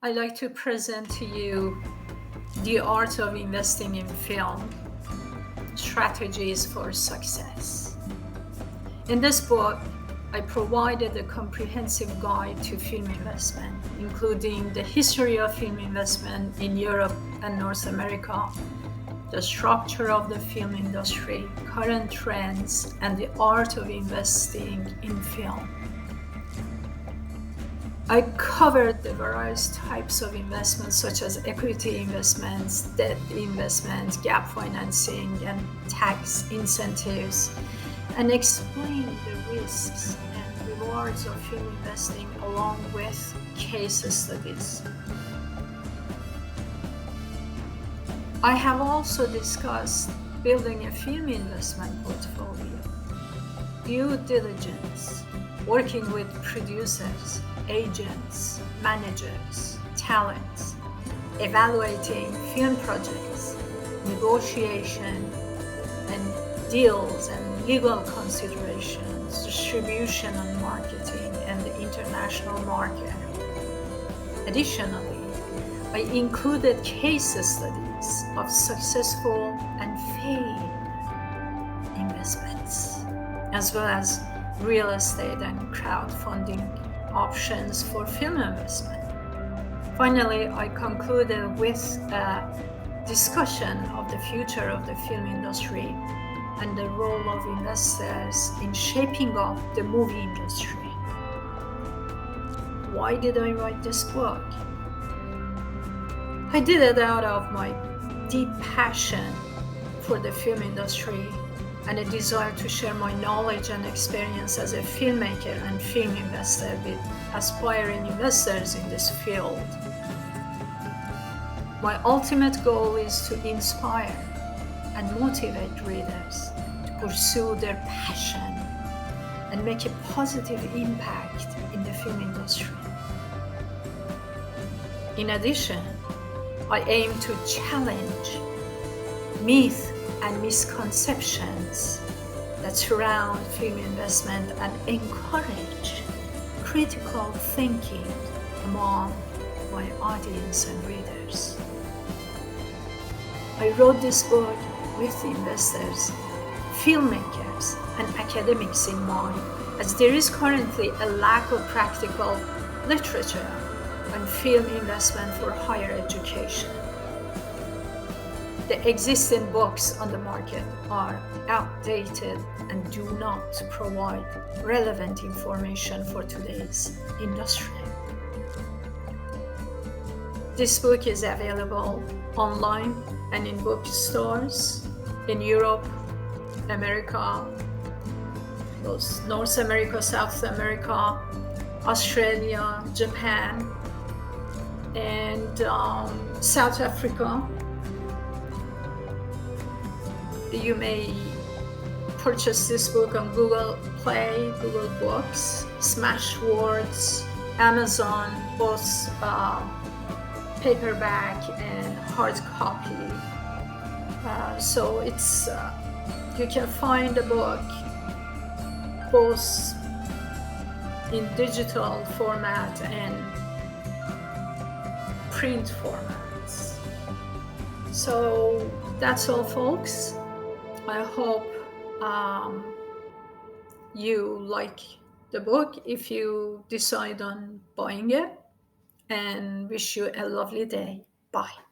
I like to present to you The Art of Investing in Film, Strategies for Success. In this book, I provided a comprehensive guide to film investment, including the history of film investment in Europe and North America, the structure of the film industry, current trends, and the art of investing in film. I covered the various types of investments such as equity investments, debt investments, gap financing, and tax incentives, and explained the risks and rewards of film investing along with case studies. I have also discussed building a film investment portfolio, due diligence, working with producers, agents, managers, talents, evaluating film projects, negotiation and deals and legal considerations, distribution and marketing, and the international market. Additionally, I included case studies of successful and failed investments, as well as real estate and crowdfunding options for film investment. Finally, I concluded with a discussion of the future of the film industry and the role of investors in shaping up the movie industry. Why did I write this book? I did it out of my deep passion for the film industry and a desire to share my knowledge and experience as a filmmaker and film investor with aspiring investors in this field. My ultimate goal is to inspire and motivate readers to pursue their passion and make a positive impact in the film industry. In addition, I aim to challenge myths and misconceptions that surround film investment and encourage critical thinking among my audience and readers. I wrote this book with investors, filmmakers, and academics in mind, as there is currently a lack of practical literature on film investment for higher education. The existing books on the market are outdated and do not provide relevant information for today's industry. This book is available online and in bookstores in Europe, America, North America, South America, Australia, Japan, and South Africa. You may purchase this book on Google Play, Google Books, Smashwords, Amazon, both paperback and hard copy. So it's you can find the book both in digital format and print formats. So that's all, folks. I hope you like the book if you decide on buying it, and wish you a lovely day. Bye.